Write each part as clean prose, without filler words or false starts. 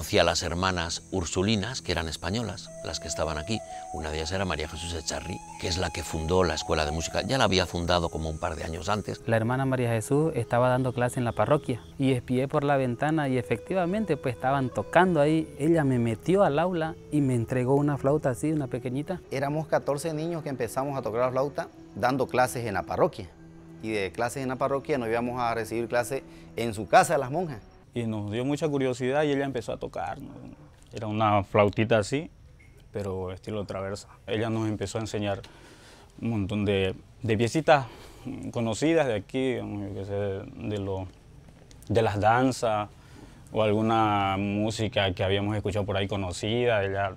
conocí a las hermanas Ursulinas, que eran españolas, las que estaban aquí. Una de ellas era María Jesús Echarri, que es la que fundó la Escuela de Música. Ya la había fundado como un par de años antes. La hermana María Jesús estaba dando clase en la parroquia y espié por la ventana y efectivamente pues estaban tocando ahí. Ella me metió al aula y me entregó una flauta así, una pequeñita. Éramos 14 niños que empezamos a tocar la flauta dando clases en la parroquia. Y de clases en la parroquia nos íbamos a recibir clases en su casa de las monjas. Y nos dio mucha curiosidad y ella empezó a tocar, ¿no? Era una flautita así, pero estilo traversa. Ella nos empezó a enseñar un montón de piecitas conocidas de aquí, digamos, yo qué sé, de las danzas o alguna música que habíamos escuchado por ahí conocida. Ella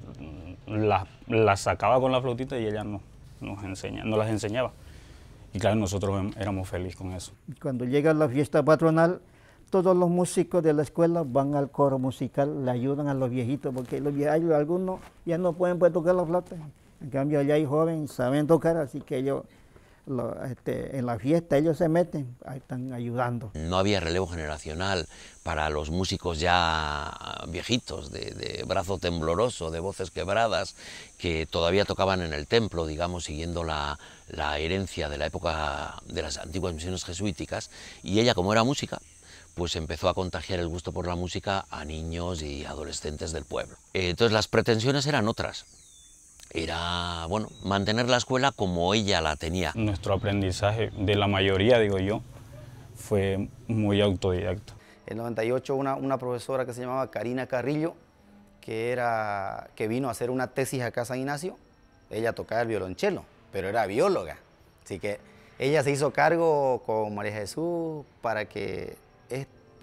las sacaba con la flautita y ella nos las enseñaba. Y claro, nosotros éramos felices con eso. Cuando llega la fiesta patronal, todos los músicos de la escuela van al coro musical, le ayudan a los viejitos, porque algunos ya no pueden tocar la flauta. En cambio, allá hay jóvenes, saben tocar, así que ellos, en la fiesta, ellos se meten, ahí están ayudando. No había relevo generacional para los músicos ya viejitos, de brazo tembloroso, de voces quebradas, que todavía tocaban en el templo, digamos, siguiendo la herencia de la época de las antiguas misiones jesuíticas, y ella, como era música, pues empezó a contagiar el gusto por la música a niños y adolescentes del pueblo. Entonces las pretensiones eran otras. Era, bueno, mantener la escuela como ella la tenía. Nuestro aprendizaje, de la mayoría, digo yo, fue muy autodidacta. En el 98 una profesora que se llamaba Karina Carrillo, que vino a hacer una tesis acá a San Ignacio, ella tocaba el violonchelo, pero era bióloga. Así que ella se hizo cargo con María Jesús para que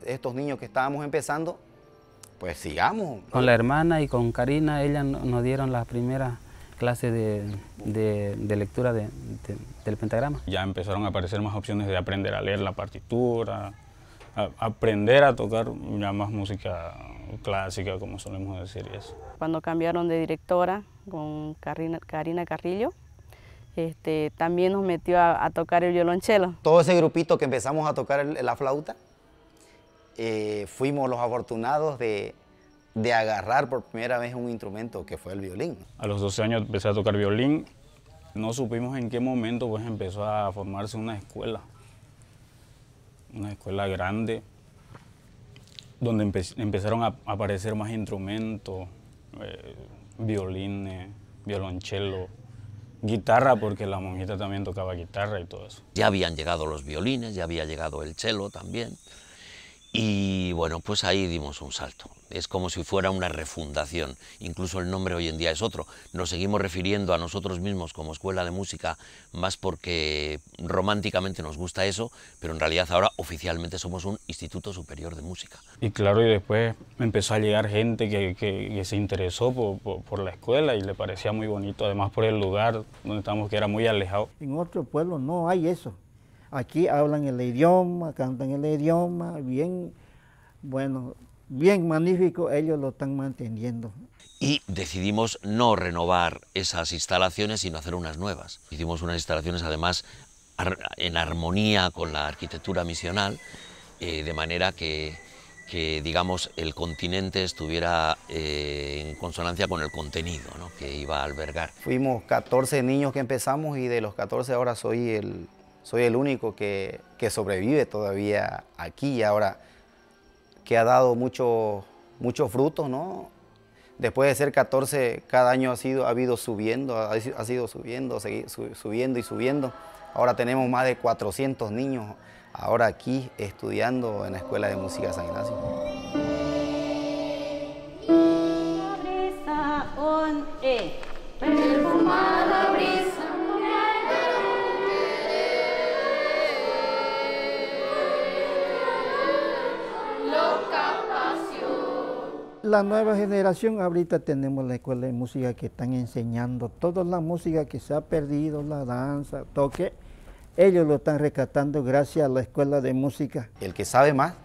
estos niños que estábamos empezando, pues sigamos. Con la hermana y con Karina, ellas nos dieron las primeras clases de lectura del pentagrama. Ya empezaron a aparecer más opciones de aprender a leer la partitura, aprender a tocar ya más música clásica, como solemos decir, y eso. Cuando cambiaron de directora con Karina Carrillo, también nos metió a tocar el violonchelo. Todo ese grupito que empezamos a tocar la flauta, fuimos los afortunados de agarrar por primera vez un instrumento que fue el violín. A los 12 años empecé a tocar violín. No supimos en qué momento pues empezó a formarse una escuela grande, donde empezaron a aparecer más instrumentos, violines, violonchelo, guitarra, porque la monjita también tocaba guitarra y todo eso. Ya habían llegado los violines, ya había llegado el cello también. Y bueno, pues ahí dimos un salto. Es como si fuera una refundación. Incluso el nombre hoy en día es otro. Nos seguimos refiriendo a nosotros mismos como escuela de música más porque románticamente nos gusta eso, pero en realidad ahora oficialmente somos un Instituto Superior de Música. Y claro, y después empezó a llegar gente que se interesó por la escuela y le parecía muy bonito, además por el lugar donde estábamos, que era muy alejado. En otros pueblos no hay eso. Aquí hablan el idioma, cantan el idioma, bien, bueno, bien magnífico, ellos lo están manteniendo. Y decidimos no renovar esas instalaciones, sino hacer unas nuevas. Hicimos unas instalaciones además en armonía con la arquitectura misional, de manera que digamos, el continente estuviera en consonancia con el contenido, ¿no?, que iba a albergar. Fuimos 14 niños que empezamos y de los 14 ahora soy el único que sobrevive todavía aquí, y ahora que ha dado muchos frutos, ¿no? Después de ser 14, cada año ha sido subiendo, subiendo y subiendo. Ahora tenemos más de 400 niños ahora aquí estudiando en la Escuela de Música San Ignacio. Perfumada brisa. La nueva generación, ahorita tenemos la escuela de música que están enseñando toda la música que se ha perdido, la danza, toque, ellos lo están rescatando gracias a la escuela de música. El que sabe más,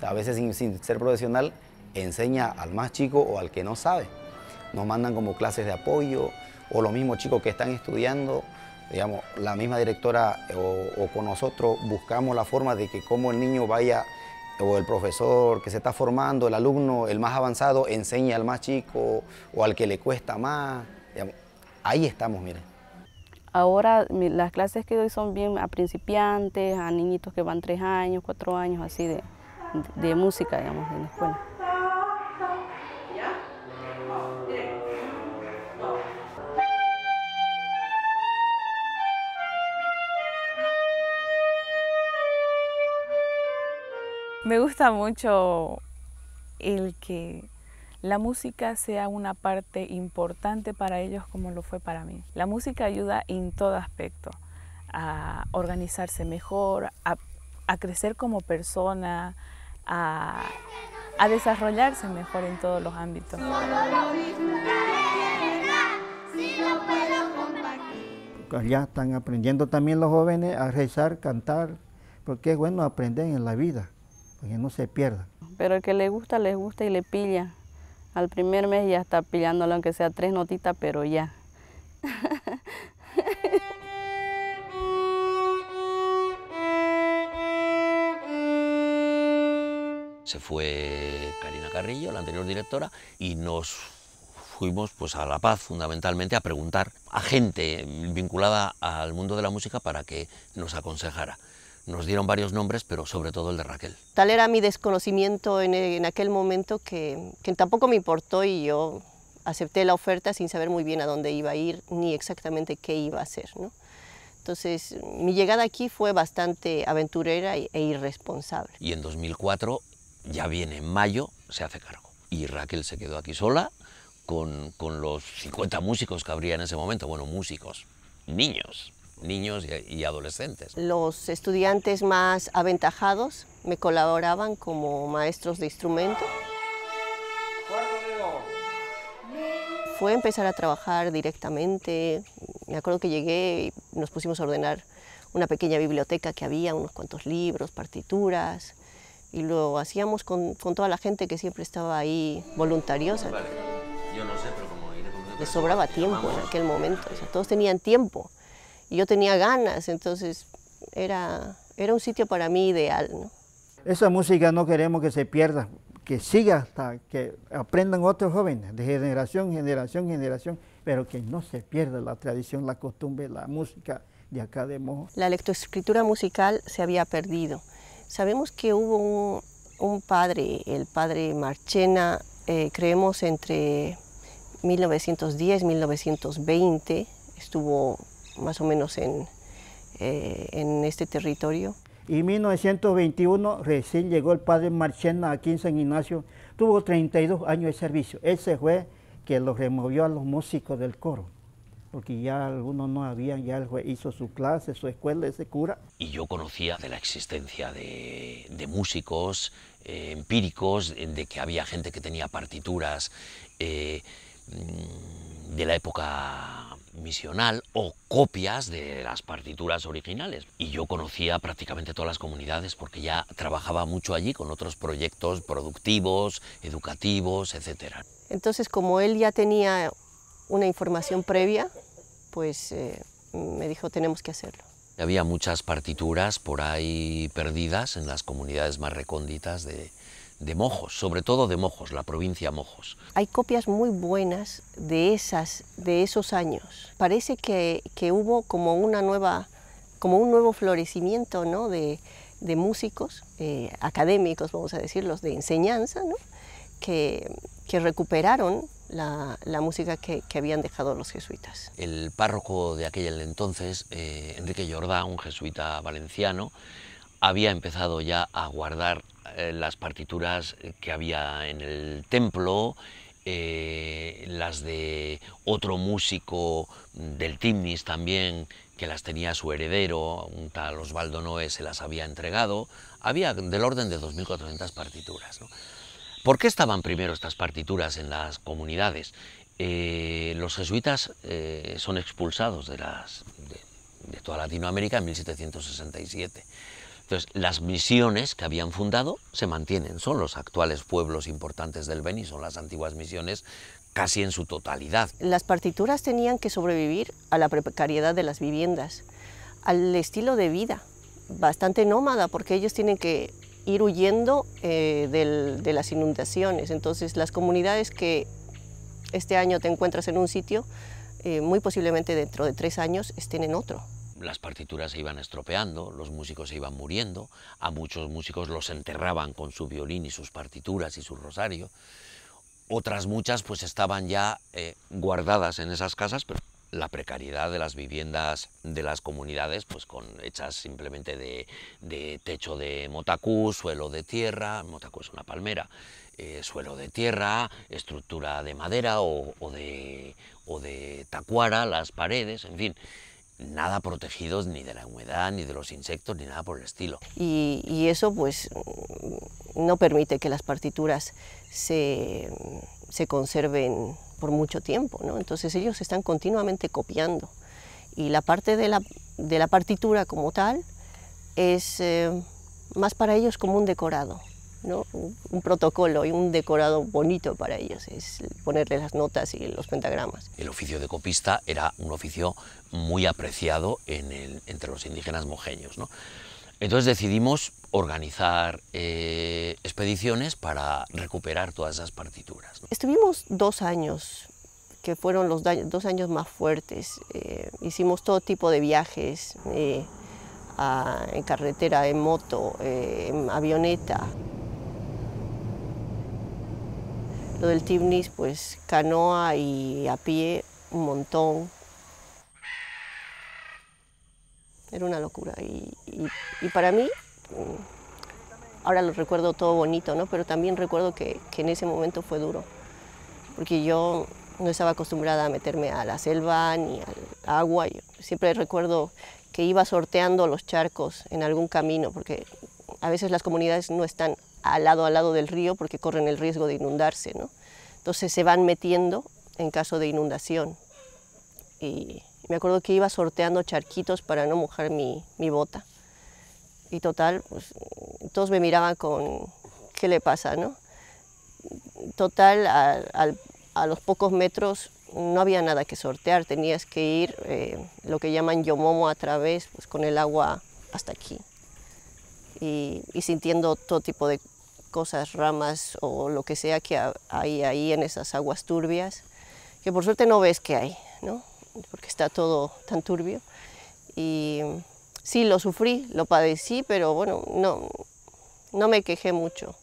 a veces sin ser profesional, enseña al más chico o al que no sabe. Nos mandan como clases de apoyo, o los mismos chicos que están estudiando, digamos, la misma directora o con nosotros buscamos la forma de que como el niño vaya o el profesor que se está formando, el alumno, el más avanzado, enseña al más chico o al que le cuesta más. Digamos, ahí estamos, miren. Ahora las clases que doy son bien a principiantes, a niñitos que van 3 años, 4 años, así de música, digamos, en la escuela. Me gusta mucho el que la música sea una parte importante para ellos como lo fue para mí. La música ayuda en todo aspecto, a organizarse mejor, a crecer como persona, a desarrollarse mejor en todos los ámbitos. Ya están aprendiendo también los jóvenes a rezar, cantar, porque es bueno aprender en la vida, para que no se pierda. Pero el que les gusta y le pilla. Al primer mes ya está pillándolo, aunque sea 3 notitas, pero ya. Se fue Karina Carrillo, la anterior directora, y nos fuimos pues, a La Paz, fundamentalmente, a preguntar a gente vinculada al mundo de la música para que nos aconsejara. Nos dieron varios nombres, pero sobre todo el de Raquel. Tal era mi desconocimiento en aquel momento que tampoco me importó y yo acepté la oferta sin saber muy bien a dónde iba a ir ni exactamente qué iba a hacer, ¿no? Entonces, mi llegada aquí fue bastante aventurera e irresponsable. Y en 2004, ya viene en mayo, se hace cargo. Y Raquel se quedó aquí sola con los 50 músicos que habría en ese momento. Bueno, músicos, niños y adolescentes. Los estudiantes más aventajados me colaboraban como maestros de instrumento. Fue empezar a trabajar directamente. Me acuerdo que llegué y nos pusimos a ordenar una pequeña biblioteca que había, unos cuantos libros, partituras, y lo hacíamos con toda la gente que siempre estaba ahí voluntariosa. Vale. Yo no sé, pero como iré con... Les sobraba tiempo en aquel momento, o sea, todos tenían tiempo. Y yo tenía ganas, entonces era un sitio para mí ideal, ¿no? Esa música no queremos que se pierda, que siga hasta que aprendan otros jóvenes, de generación en generación, pero que no se pierda la tradición, la costumbre, la música de acá de Mojo. La lectoescritura musical se había perdido. Sabemos que hubo un padre, el padre Marchena, creemos entre 1910 y 1920, estuvo más o menos en este territorio. Y en 1921 recién llegó el padre Marchena aquí en San Ignacio, tuvo 32 años de servicio. Ese fue que lo removió a los músicos del coro, porque ya algunos no habían, ya él hizo su clase, su escuela, ese cura. Y yo conocía de la existencia de músicos empíricos, de que había gente que tenía partituras de la época misional o copias de las partituras originales. Y yo conocía prácticamente todas las comunidades porque ya trabajaba mucho allí con otros proyectos productivos, educativos, etc. Entonces, como él ya tenía una información previa, pues me dijo, tenemos que hacerlo. Había muchas partituras por ahí perdidas en las comunidades más recónditas de Mojos, sobre todo de Mojos, la provincia Mojos. Hay copias muy buenas de esos años. Parece que hubo como un nuevo florecimiento, ¿no? de músicos académicos, vamos a decirlos, de enseñanza, ¿no? que recuperaron la música que habían dejado los jesuitas. El párroco de aquel entonces, Enrique Jordá, un jesuita valenciano, había empezado ya a guardar las partituras que había en el templo, las de otro músico del Timnis también, que las tenía su heredero, un tal Osvaldo Noé, se las había entregado. Había del orden de 2.400 partituras, ¿no? ¿Por qué estaban primero estas partituras en las comunidades? Los jesuitas son expulsados de toda Latinoamérica en 1767. Entonces, las misiones que habían fundado se mantienen, son los actuales pueblos importantes del Beni, son las antiguas misiones casi en su totalidad. Las partituras tenían que sobrevivir a la precariedad de las viviendas, al estilo de vida, bastante nómada, porque ellos tienen que ir huyendo de las inundaciones. Entonces las comunidades que este año te encuentras en un sitio, muy posiblemente dentro de 3 años estén en otro. Las partituras se iban estropeando, los músicos se iban muriendo, a muchos músicos los enterraban con su violín y sus partituras y su rosario. Otras muchas pues estaban ya guardadas en esas casas, pero la precariedad de las viviendas de las comunidades, pues hechas simplemente de techo de motacú, suelo de tierra, motacú es una palmera, suelo de tierra, estructura de madera o de tacuara, las paredes, en fin, nada protegidos ni de la humedad, ni de los insectos, ni nada por el estilo. Y eso pues no permite que las partituras se conserven por mucho tiempo, ¿no? Entonces ellos están continuamente copiando y la parte de la partitura como tal es más para ellos como un decorado, ¿no? Un protocolo y un decorado bonito para ellos, es ponerle las notas y los pentagramas. El oficio de copista era un oficio muy apreciado entre los indígenas mojeños, ¿no? Entonces decidimos organizar expediciones para recuperar todas esas partituras, ¿no? Estuvimos 2 años, que fueron los 2 años más fuertes. Hicimos todo tipo de viajes, en carretera, en moto, en avioneta. Lo del Tivnis, pues canoa y a pie, un montón. Era una locura y para mí, ahora lo recuerdo todo bonito, ¿no? Pero también recuerdo que en ese momento fue duro, porque yo no estaba acostumbrada a meterme a la selva ni al agua. Yo siempre recuerdo que iba sorteando los charcos en algún camino, porque a veces las comunidades no están al lado del río porque corren el riesgo de inundarse, ¿no? Entonces se van metiendo en caso de inundación. Y me acuerdo que iba sorteando charquitos para no mojar mi bota. Y total, pues, todos me miraban con, ¿qué le pasa, no? Total, a los pocos metros no había nada que sortear, tenías que ir, lo que llaman yomomo a través, pues, con el agua hasta aquí. Y sintiendo todo tipo de cosas, ramas o lo que sea que hay ahí en esas aguas turbias, que por suerte no ves que hay, ¿no? Porque está todo tan turbio. Y sí, lo sufrí, lo padecí, pero bueno, no me quejé mucho.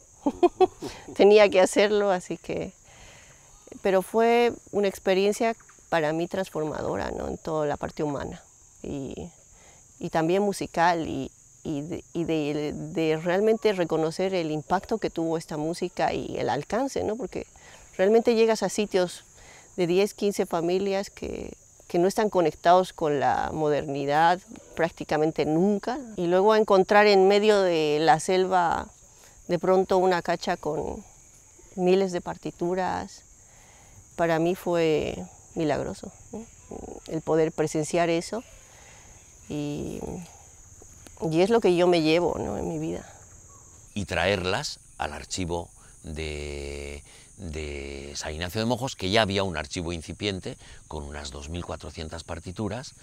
Tenía que hacerlo, así que... Pero fue una experiencia para mí transformadora, ¿no? En toda la parte humana y también musical y de realmente reconocer el impacto que tuvo esta música y el alcance, ¿no? Porque realmente llegas a sitios de 10, 15 familias que no están conectados con la modernidad prácticamente nunca, y luego a encontrar en medio de la selva de pronto una cacha con miles de partituras, para mí fue milagroso, ¿no? El poder presenciar eso, y es lo que yo me llevo, ¿no? En mi vida. Y traerlas al archivo de San Ignacio de Mojos, que ya había un archivo incipiente con unas 2.400 partituras,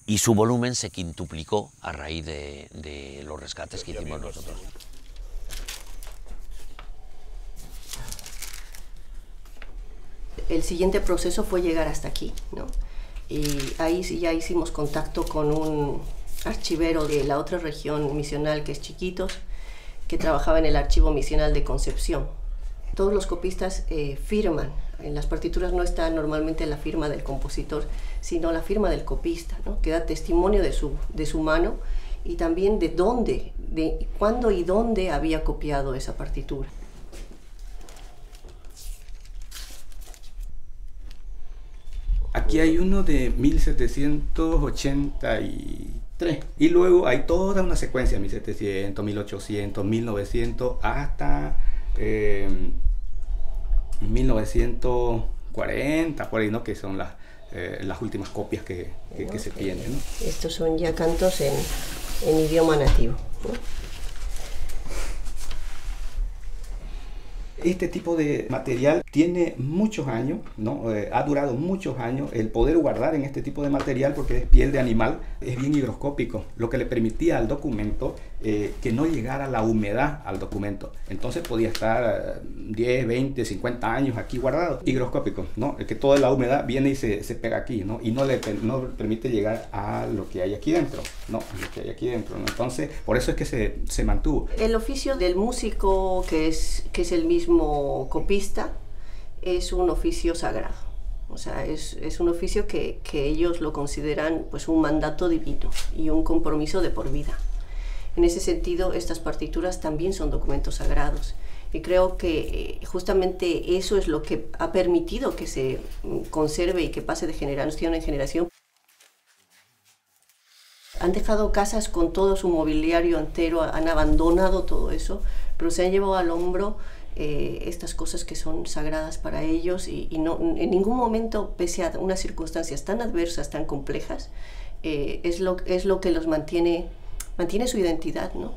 y su volumen se quintuplicó a raíz de los rescates que hicimos nosotros. El siguiente proceso fue llegar hasta aquí, ¿no? Y ahí sí ya hicimos contacto con un archivero de la otra región misional, que es Chiquitos, que trabajaba en el archivo misional de Concepción. Todos los copistas firman. En las partituras no está normalmente la firma del compositor, sino la firma del copista, ¿no? Que da testimonio de su mano y también de dónde, de cuándo y dónde había copiado esa partitura. Aquí hay uno de 1783 y luego hay toda una secuencia, 1700, 1800, 1900 hasta 1940, por ahí, ¿no? Que son las últimas copias que se tienen, ¿no? Estos son ya cantos en idioma nativo, ¿no? Este tipo de material tiene muchos años, ¿no? Ha durado muchos años el poder guardar en este tipo de material porque es piel de animal, es bien higroscópico, lo que le permitía al documento que no llegara la humedad al documento. Entonces podía estar 10, 20, 50 años aquí guardado, higroscópico, ¿no? Que toda la humedad viene y se pega aquí, ¿no? Y no permite llegar a lo que hay aquí dentro, ¿no? Lo que hay aquí dentro, ¿no? Entonces, por eso es que se mantuvo. El oficio del músico, que es el mismo copista, es un oficio sagrado, o sea, es un oficio que ellos lo consideran pues un mandato divino y un compromiso de por vida. En ese sentido, estas partituras también son documentos sagrados y creo que justamente eso es lo que ha permitido que se conserve y que pase de generación en generación. Han dejado casas con todo su mobiliario entero, han abandonado todo eso, pero se han llevado al hombro estas cosas que son sagradas para ellos y no, en ningún momento, pese a unas circunstancias tan adversas, tan complejas, es lo que los mantiene su identidad, ¿no?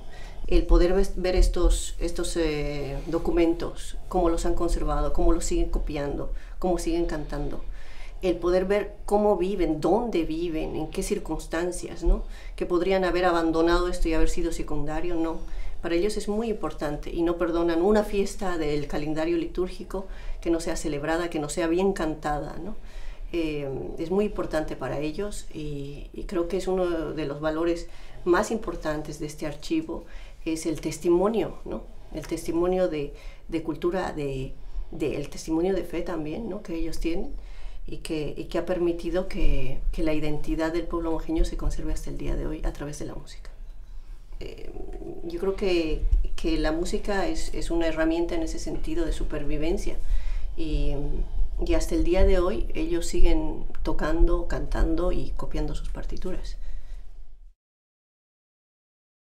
El poder ver estos documentos, cómo los han conservado, cómo los siguen copiando, cómo siguen cantando. El poder ver cómo viven, dónde viven, en qué circunstancias, ¿no? Que podrían haber abandonado esto y haber sido secundario, no. Para ellos es muy importante y no perdonan una fiesta del calendario litúrgico que no sea celebrada, que no sea bien cantada, ¿no? Es muy importante para ellos y creo que es uno de los valores más importantes de este archivo, es el testimonio, ¿no? El testimonio de cultura, el testimonio de fe también, ¿no? Que ellos tienen y que ha permitido que la identidad del pueblo monjeño se conserve hasta el día de hoy a través de la música. Yo creo que la música es una herramienta en ese sentido de supervivencia y hasta el día de hoy ellos siguen tocando, cantando y copiando sus partituras.